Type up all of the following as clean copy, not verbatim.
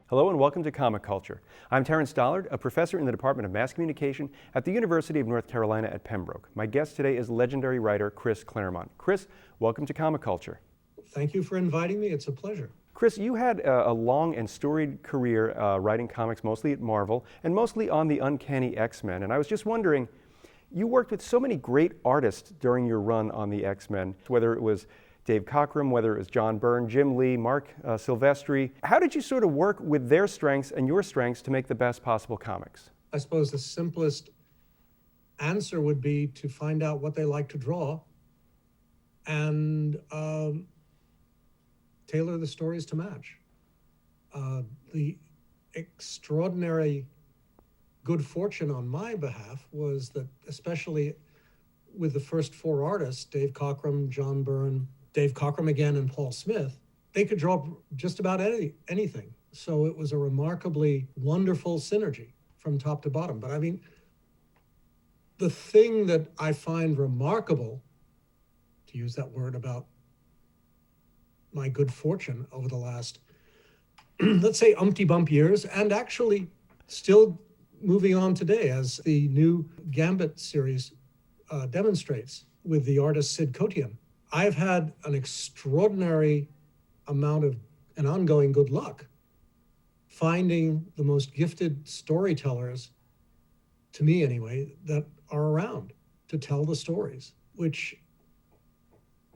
Hello and welcome to Comic Culture. I'm Terrence Dollard, a professor in the Department of Mass Communication at the University of North Carolina at Pembroke. My guest today is legendary writer Chris Claremont. Chris, welcome to Comic Culture. Thank you for inviting me. It's a pleasure. Chris, you had a long and storied career writing comics, mostly at Marvel, and mostly on the Uncanny X-Men. And I was just wondering, you worked with so many great artists during your run on the X-Men, whether it was Dave Cockrum, whether it was John Byrne, Jim Lee, Mark Silvestri. How did you sort of work with their strengths and your strengths to make the best possible comics? I suppose the simplest answer would be to find out what they like to draw and tailor the stories to match. The extraordinary good fortune on my behalf was that, especially with the first four artists, Dave Cockrum, John Byrne, Dave Cockrum again, and Paul Smith, they could draw just about anything. So it was a remarkably wonderful synergy from top to bottom. But I mean, the thing that I find remarkable, to use that word about my good fortune over the last, let's say, umpty-bump years, and actually still moving on today, as the new Gambit series demonstrates with the artist Sid Kotian. I've had an extraordinary amount of and ongoing good luck finding the most gifted storytellers, to me anyway, that are around to tell the stories, which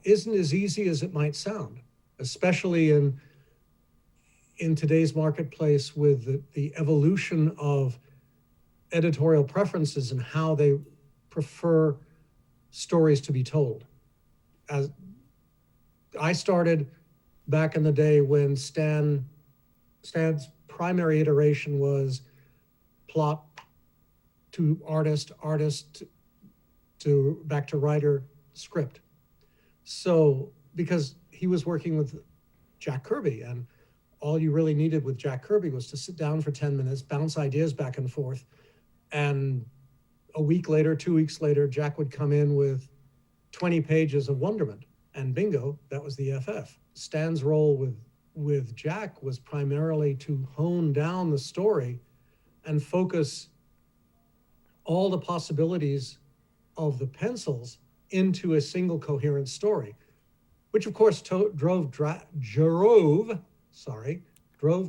isn't as easy as it might sound, especially in today's marketplace with the evolution of editorial preferences and how they prefer stories to be told. As I started back in the day when Stan's primary iteration was plot to artist to back to writer, script. So because he was working with Jack Kirby, and all you really needed with Jack Kirby was to sit down for 10 minutes, bounce ideas back and forth, and a week later, 2 weeks later, Jack would come in with 20 pages of wonderment, and bingo, that was the FF. Stan's role with Jack was primarily to hone down the story and focus all the possibilities of the pencils into a single coherent story, which of course drove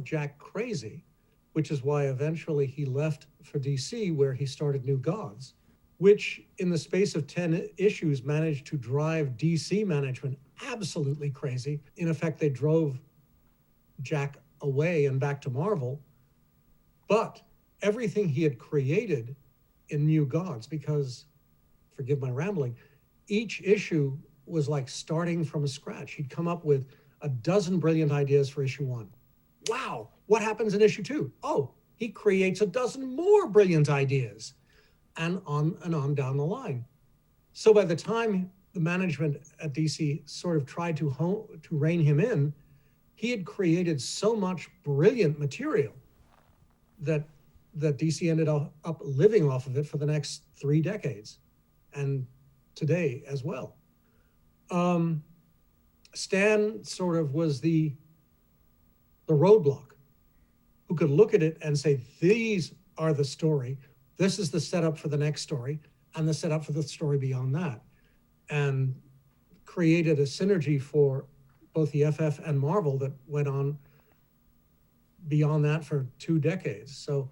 Jack crazy, which is why eventually he left for DC, where he started New Gods, which in the space of 10 issues managed to drive DC management absolutely crazy. In effect, they drove Jack away and back to Marvel. But everything he had created in New Gods, because, forgive my rambling, each issue was like starting from scratch. He'd come up with a dozen brilliant ideas for issue 1. Wow, what happens in issue 2? Oh, he creates a dozen more brilliant ideas, and on down the line. So by the time the management at DC sort of tried to rein him in, he had created so much brilliant material that DC ended up living off of it for the next 3 decades, and today as well. Stan sort of was the roadblock, who could look at it and say, these are the story, this is the setup for the next story, and the setup for the story beyond that, and created a synergy for both the FF and Marvel that went on beyond that for 2 decades. So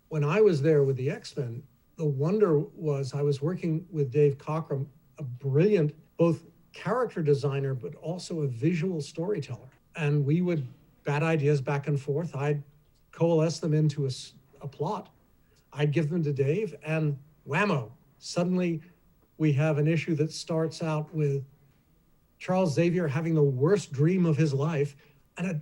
when I was there with the X-Men, the wonder was I was working with Dave Cockrum, a brilliant both character designer, but also a visual storyteller. And we would bat ideas back and forth. I'd coalesce them into a plot. I'd give them to Dave, and whammo, suddenly we have an issue that starts out with Charles Xavier having the worst dream of his life and a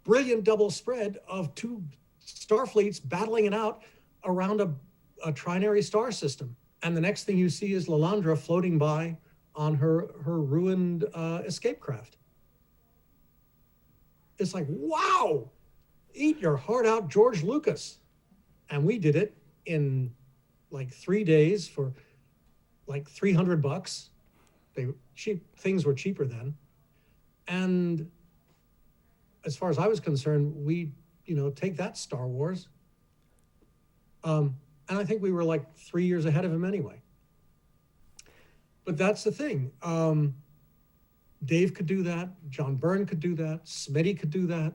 brilliant double spread of 2 Starfleets battling it out around a trinary star system. And the next thing you see is Lilandra floating by on her ruined escape craft. It's like, wow, eat your heart out, George Lucas. And we did it in like 3 days for like $300. Things were cheaper then. And as far as I was concerned, we take that, Star Wars. And I think we were like 3 years ahead of him anyway. But that's the thing. Dave could do that. John Byrne could do that. Smitty could do that.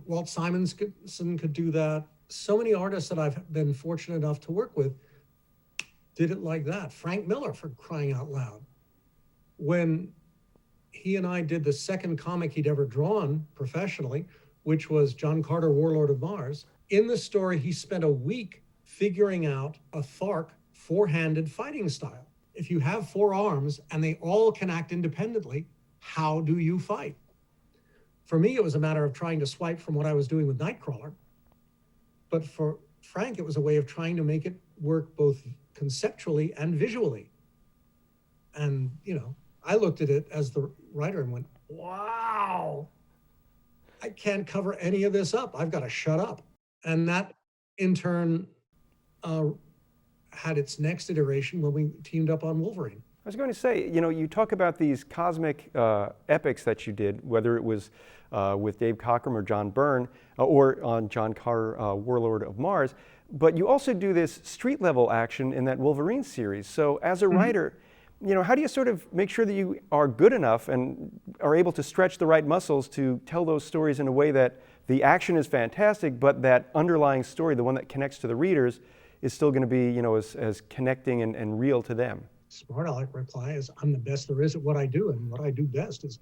Walt Simonson could do that. So many artists that I've been fortunate enough to work with did it like that. Frank Miller, for crying out loud. When he and I did the second comic he'd ever drawn professionally, which was John Carter, Warlord of Mars, in the story, he spent a week figuring out a Thark four-handed fighting style. If you have four arms and they all can act independently, how do you fight? For me, it was a matter of trying to swipe from what I was doing with Nightcrawler. But for Frank, it was a way of trying to make it work both conceptually and visually. And, I looked at it as the writer and went, wow, I can't cover any of this up. I've got to shut up. And that, in turn, had its next iteration when we teamed up on Wolverine. I was going to say, you talk about these cosmic epics that you did, whether it was with Dave Cockrum or John Byrne, or on John Carter, Warlord of Mars, but you also do this street-level action in that Wolverine series. So as a writer, how do you sort of make sure that you are good enough and are able to stretch the right muscles to tell those stories in a way that the action is fantastic, but that underlying story, the one that connects to the readers, is still going to be, as connecting and real to them? Smart aleck reply is, I'm the best there is at what I do, and what I do best is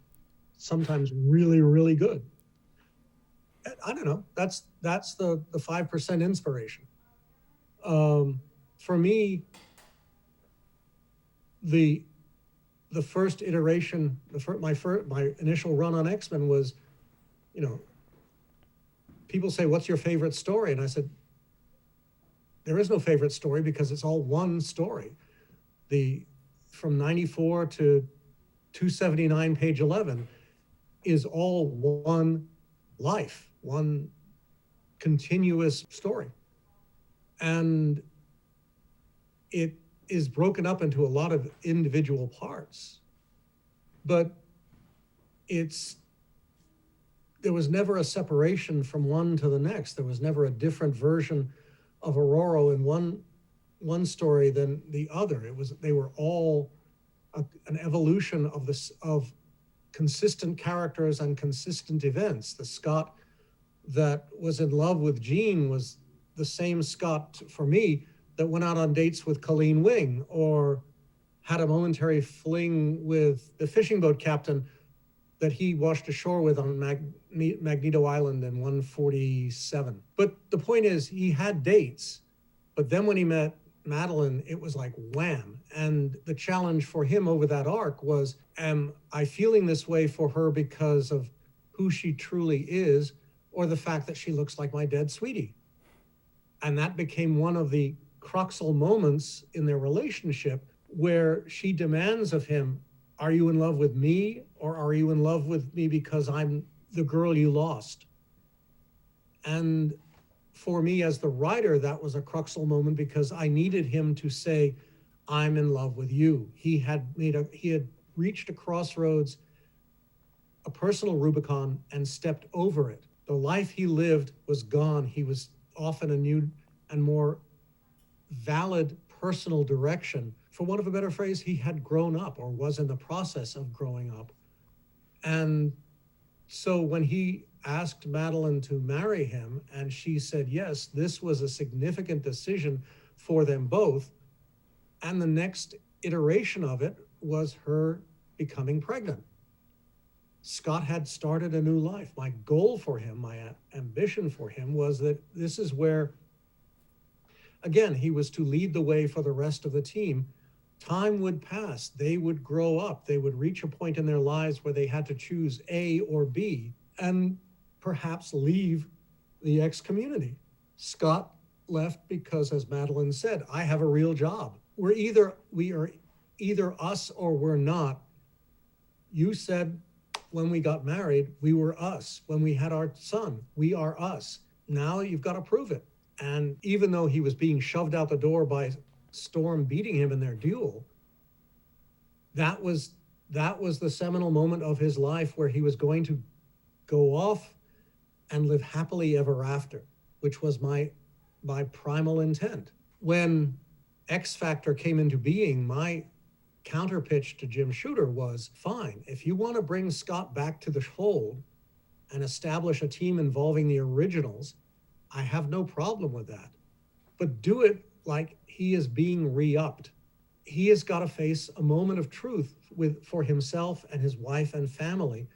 sometimes really, really good. I don't know. That's the 5% inspiration. For me, the first iteration, my initial run on X-Men was, people say, what's your favorite story? And I said, there is no favorite story because it's all one story. From 94 to 279, page 11, is all one life, one continuous story. And it is broken up into a lot of individual parts. But there was never a separation from one to the next. There was never a different version of Aurora in one story than the other. They were all an evolution of consistent characters and consistent events. The Scott that was in love with Jean was the same Scott, for me, that went out on dates with Colleen Wing, or had a momentary fling with the fishing boat captain that he washed ashore with on Magneto Island in 147. But the point is, he had dates, but then when he met Madeline, it was like wham. And the challenge for him over that arc was, am I feeling this way for her because of who she truly is, or the fact that she looks like my dead sweetie? And that became one of the crucial moments in their relationship, where she demands of him, are you in love with me, or are you in love with me because I'm the girl you lost? And for me as the writer, that was a crucial moment, because I needed him to say, I'm in love with you. He had reached a crossroads, a personal Rubicon, and stepped over it. The life he lived was gone. He was off in a new and more valid personal direction. For want of a better phrase, he had grown up, or was in the process of growing up. And so when he asked Madeline to marry him, and she said yes, this was a significant decision for them both. And the next iteration of it was her becoming pregnant. Scott had started a new life. My goal for him, my ambition for him, was that this is where, again, he was to lead the way for the rest of the team. Time would pass. They would grow up. They would reach a point in their lives where they had to choose A or B, and perhaps leave the X community. Scott left because, as Madeline said, I have a real job. We are either us or we're not. You said when we got married, we were us. When we had our son, we are us. Now you've got to prove it. And even though he was being shoved out the door by Storm beating him in their duel, that was the seminal moment of his life, where he was going to go off and live happily ever after, which was my primal intent. When X Factor came into being, my counter pitch to Jim Shooter was, fine, if you want to bring Scott back to the fold and establish a team involving the originals, I have no problem with that. But do it like he is being re-upped. He has got to face a moment of truth for himself and his wife and family.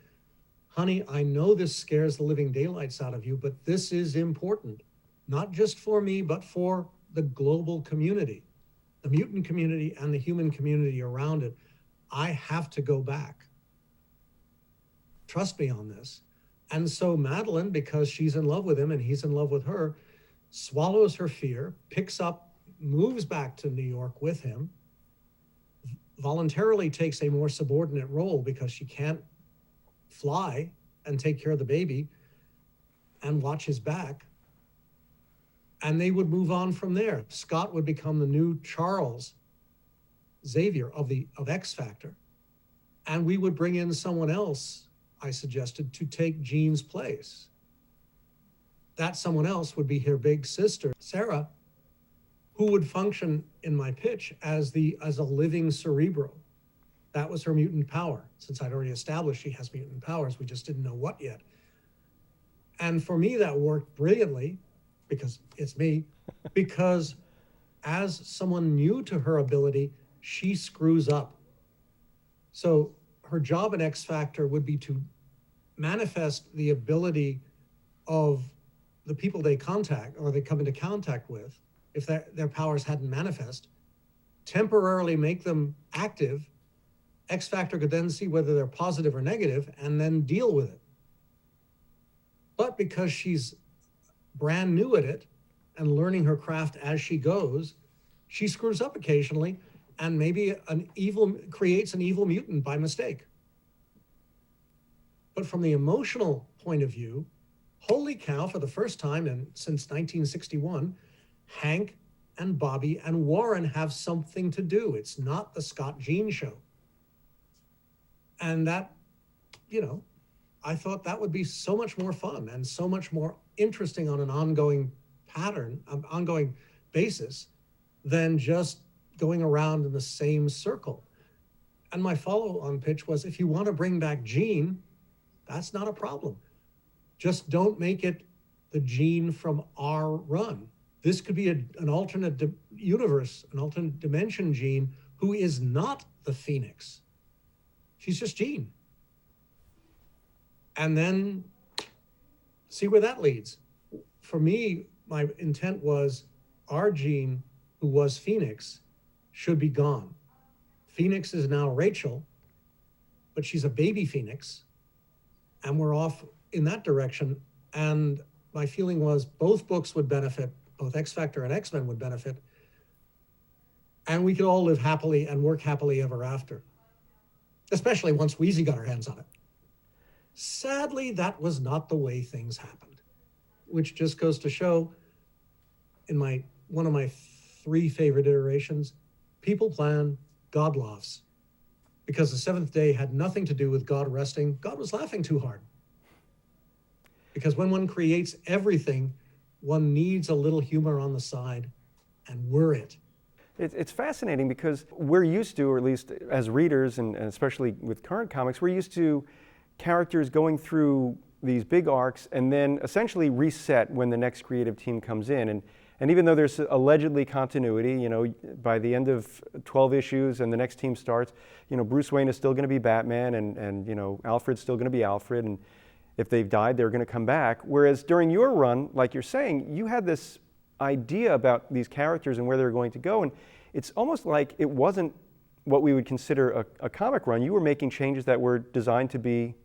Honey, I know this scares the living daylights out of you, but this is important, not just for me, but for the global community, the mutant community and the human community around it. I have to go back. Trust me on this. And so Madeline, because she's in love with him and he's in love with her, swallows her fear, picks up, moves back to New York with him, voluntarily takes a more subordinate role because she can't fly and take care of the baby and watch his back. And they would move on from there. Scott would become the new Charles Xavier of X Factor. And we would bring in someone else, I suggested, to take Jean's place. That someone else would be her big sister, Sarah, who would function in my pitch as a living Cerebro. That was her mutant power. Since I'd already established she has mutant powers, we just didn't know what yet. And for me, that worked brilliantly, because it's me, because as someone new to her ability, she screws up. So her job in X Factor would be to manifest the ability of the people they contact or they come into contact with, if their powers hadn't manifest, temporarily make them active. X Factor could then see whether they're positive or negative and then deal with it. But because she's brand new at it and learning her craft as she goes, she screws up occasionally and maybe creates an evil mutant by mistake. But from the emotional point of view, holy cow, for the first time since 1961, Hank and Bobby and Warren have something to do. It's not the Scott Jean show. And that, I thought that would be so much more fun and so much more interesting on an ongoing basis than just going around in the same circle. And my follow-on pitch was, if you want to bring back Jean, that's not a problem. Just don't make it the Jean from our run. This could be an alternate universe, an alternate dimension Jean who is not the Phoenix. She's just Jean. And then see where that leads. For me, my intent was our Jean, who was Phoenix, should be gone. Phoenix is now Rachel, but she's a baby Phoenix, and we're off in that direction. And my feeling was both books would benefit, both X Factor and X-Men would benefit, and we could all live happily and work happily ever after, especially once Wheezy got her hands on it. Sadly, that was not the way things happened, which just goes to show, in one of my 3 favorite iterations, people plan, God laughs. Because the seventh day had nothing to do with God resting. God was laughing too hard. Because when one creates everything, one needs a little humor on the side, and we're it. It's fascinating because we're used to, or at least as readers, and especially with current comics, we're used to characters going through these big arcs and then essentially reset when the next creative team comes in. And even though there's allegedly continuity, by the end of 12 issues and the next team starts, Bruce Wayne is still going to be Batman and Alfred's still going to be Alfred. And if they've died, they're going to come back. Whereas during your run, like you're saying, you had this idea about these characters and where they're going to go. And it's almost like it wasn't what we would consider a comic run. You were making changes that were designed to be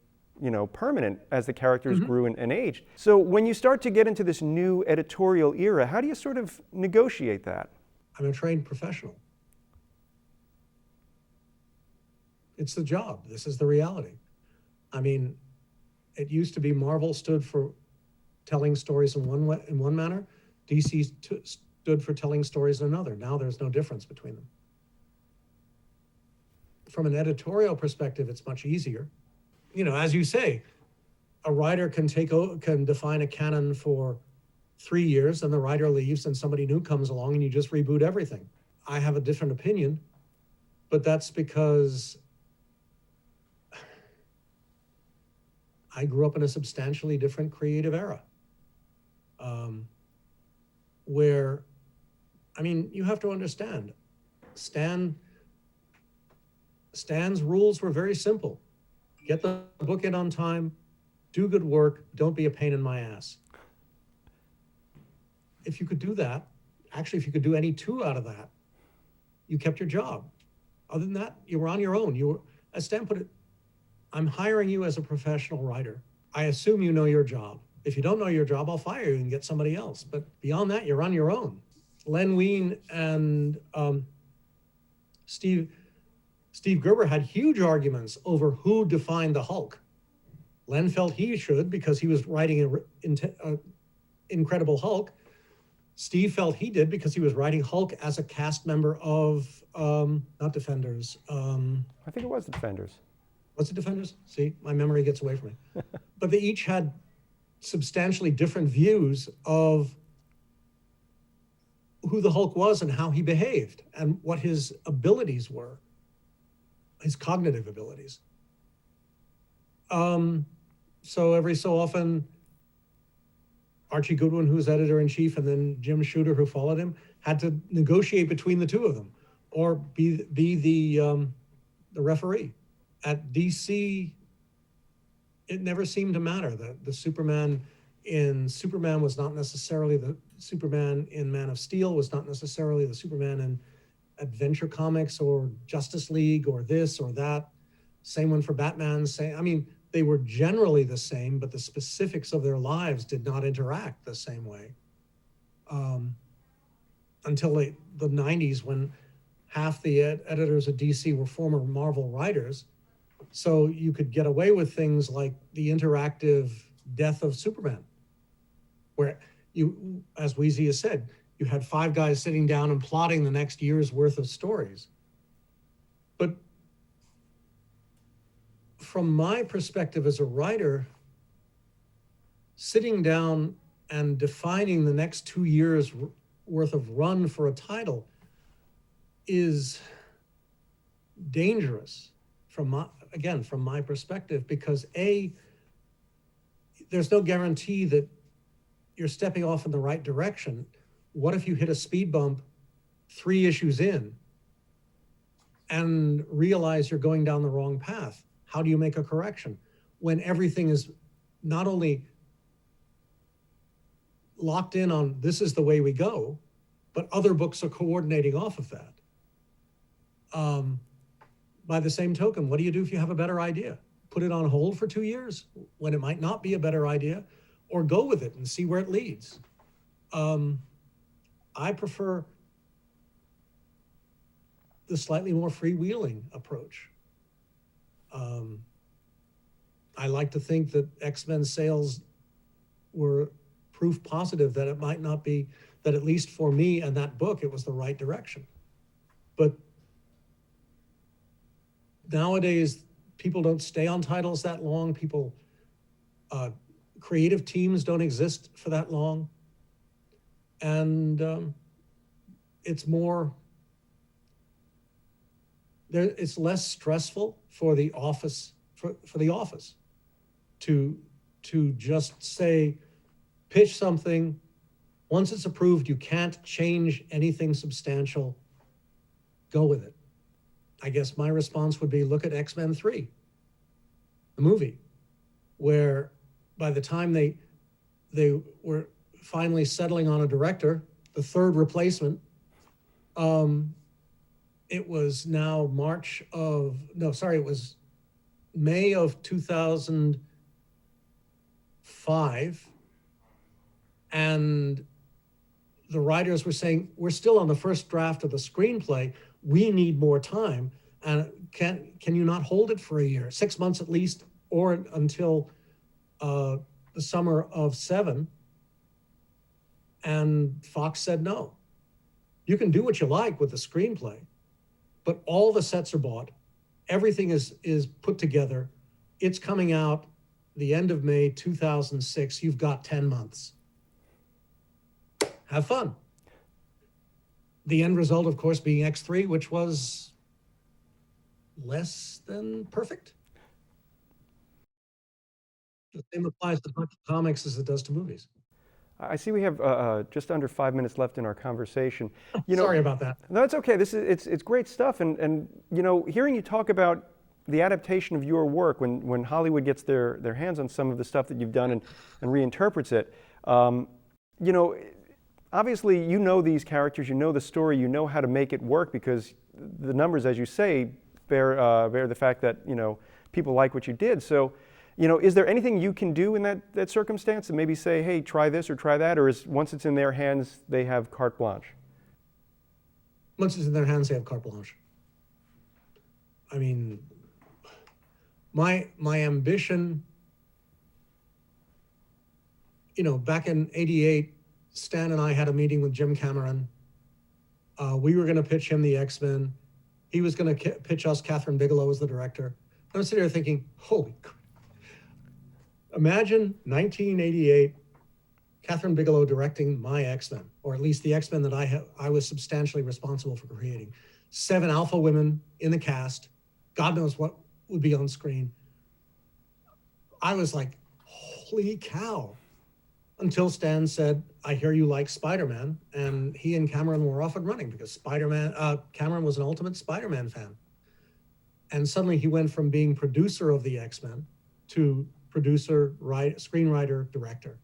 permanent as the characters grew and aged. So when you start to get into this new editorial era, how do you sort of negotiate that? I'm a trained professional. It's the job. This is the reality. I mean, it used to be Marvel stood for telling stories in one manner. DC stood for telling stories in another. Now there's no difference between them. From an editorial perspective, it's much easier. As you say, a writer can define a canon for 3 years, and the writer leaves and somebody new comes along and you just reboot everything. I have a different opinion, but that's because I grew up in a substantially different creative era, where, I mean, you have to understand, Stan's rules were very simple. Get the book in on time, do good work, don't be a pain in my ass. If you could do that, actually, if you could do any two out of that, you kept your job. Other than that, you were on your own. You were, as Stan put it, I'm hiring you as a professional writer. I assume you know your job. If you don't know your job, I'll fire you and get somebody else. But beyond that, you're on your own. Len Wein and Steve Gerber had huge arguments over who defined the Hulk. Len felt he should because he was writing an Incredible Hulk. Steve felt he did because he was writing Hulk as a cast member of, not Defenders. I think it was Defenders. Was it Defenders? See, my memory gets away from me. But they each had substantially different views of who the Hulk was and how he behaved and what his abilities were, his cognitive abilities. So every so often, Archie Goodwin, who was editor-in-chief, and then Jim Shooter, who followed him, had to negotiate between the two of them, or be the referee. At DC, it never seemed to matter. The Superman in Superman was not necessarily the Superman in Man of Steel, was not necessarily the Superman in Adventure Comics or Justice League or this or that. Same one for Batman. I mean, they were generally the same, but the specifics of their lives did not interact the same way. Until the 90s, when half the editors at DC were former Marvel writers. So you could get away with things like the interactive Death of Superman, where you, as Wheezy has said, you had 5 guys sitting down and plotting the next year's worth of stories. But from my perspective as a writer, sitting down and defining the next 2 years worth of run for a title is dangerous from my perspective, because there's no guarantee that you're stepping off in the right direction. What if you hit a speed bump 3 issues in and realize you're going down the wrong path? How do you make a correction when everything is not only locked in on this is the way we go, but other books are coordinating off of that? By the same token, what do you do if you have a better idea? Put it on hold for 2 years when it might not be a better idea, or go with it and see where it leads. I prefer the slightly more freewheeling approach. I like to think that X-Men sales were proof positive that it might not be, that at least for me and that book, it was the right direction. But nowadays, people don't stay on titles that long. Creative teams don't exist for that long. And it's less stressful for the office, for the office to just say, pitch something. Once it's approved, you can't change anything substantial. Go with it. I guess my response would be, look at X-Men 3, the movie, where by the time they were finally settling on a director, the third replacement, it was now it was May of 2005. And the writers were saying, we're still on the first draft of the screenplay. We need more time. And can you not hold it for a year, 6 months at least, or until the summer of 7? And Fox said, no. You can do what you like with the screenplay, but all the sets are bought. Everything is put together. It's coming out. the end of May 2006, you've got 10 months. Have fun. The end result, of course, being X3, which was less than perfect. The same applies to comics as it does to movies. I see we have just under 5 minutes left in our conversation. Sorry about that. No, it's okay. It's great stuff, and hearing you talk about the adaptation of your work when Hollywood gets their hands on some of the stuff that you've done and reinterprets it. Obviously you know these characters, you know the story, you know how to make it work because the numbers, as you say, bear the fact that people like what you did. So. Is there anything you can do in that circumstance and maybe say, hey, try this or try that, or once it's in their hands, they have carte blanche? Once it's in their hands, they have carte blanche. I mean, my ambition, back in '88, Stan and I had a meeting with Jim Cameron. We were going to pitch him the X-Men. He was going to pitch us Catherine Bigelow as the director. I'm sitting there thinking, holy crap. Imagine 1988, Catherine Bigelow directing my X-Men, or at least the X-Men that I was substantially responsible for creating. 7 alpha women in the cast. God knows what would be on screen. I was like, holy cow. Until Stan said, I hear you like Spider-Man. And he and Cameron were off and running because Cameron was an ultimate Spider-Man fan. And suddenly he went from being producer of the X-Men to producer, screenwriter, director.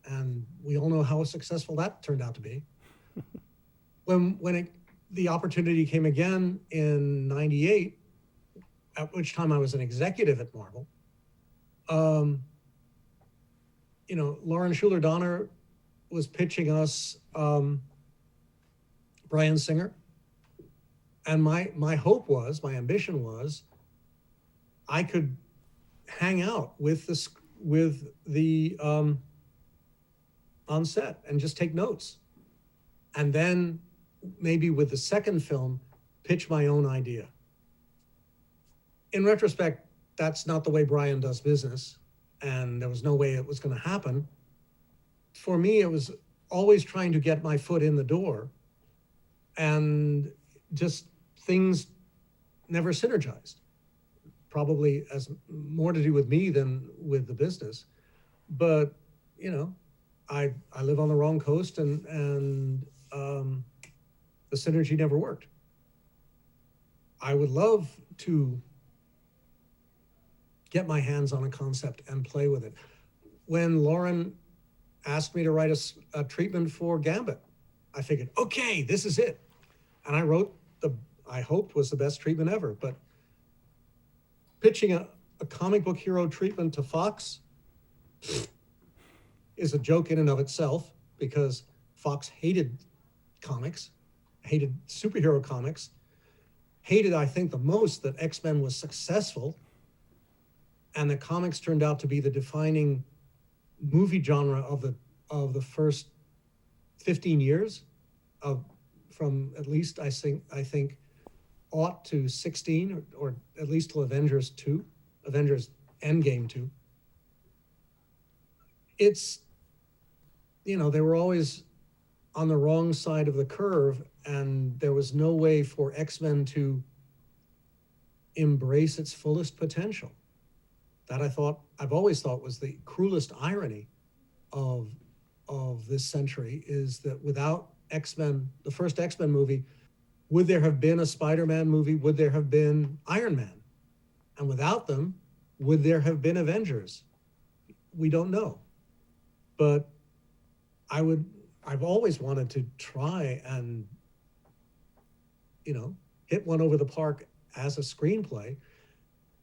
And we all know how successful that turned out to be. When the opportunity came again in '98, at which time I was an executive at Marvel, Lauren Schuler Donner was pitching us Bryan Singer. And my hope was, my ambition was, I could hang out with the on set and just take notes, and then maybe with the second film pitch my own idea. In retrospect, that's not the way Bryan does business, and there was no way it was going to happen. For me, it was always trying to get my foot in the door, and just things never synergized. Probably has more to do with me than with the business. But, I live on the wrong coast and the synergy never worked. I would love to get my hands on a concept and play with it. When Lauren asked me to write a treatment for Gambit, I figured, okay, this is it. And I wrote I hoped was the best treatment ever, but pitching a comic book hero treatment to Fox is a joke in and of itself because Fox hated comics, hated superhero comics, hated, I think, the most that X-Men was successful, and the comics turned out to be the defining movie genre of the first 15 years, from at least I think ought to 16, or at least till Avengers Endgame 2. It's, they were always on the wrong side of the curve, and there was no way for X-Men to embrace its fullest potential. That I've always thought was the cruelest irony of this century, is that without X-Men, the first X-Men movie, would there have been a Spider-Man movie? Would there have been Iron Man? And without them, would there have been Avengers? We don't know. But I've always wanted to try and, hit one over the park as a screenplay.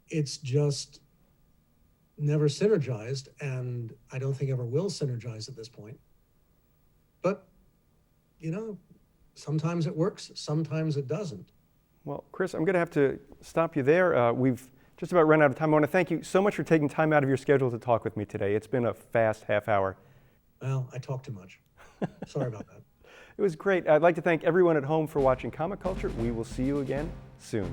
It's just never synergized, and I don't think ever will synergize at this point. But, sometimes it works, sometimes it doesn't. Well, Chris, I'm going to have to stop you there. We've just about run out of time. I want to thank you so much for taking time out of your schedule to talk with me today. It's been a fast half hour. Well, I talk too much. Sorry about that. It was great. I'd like to thank everyone at home for watching Comic Culture. We will see you again soon.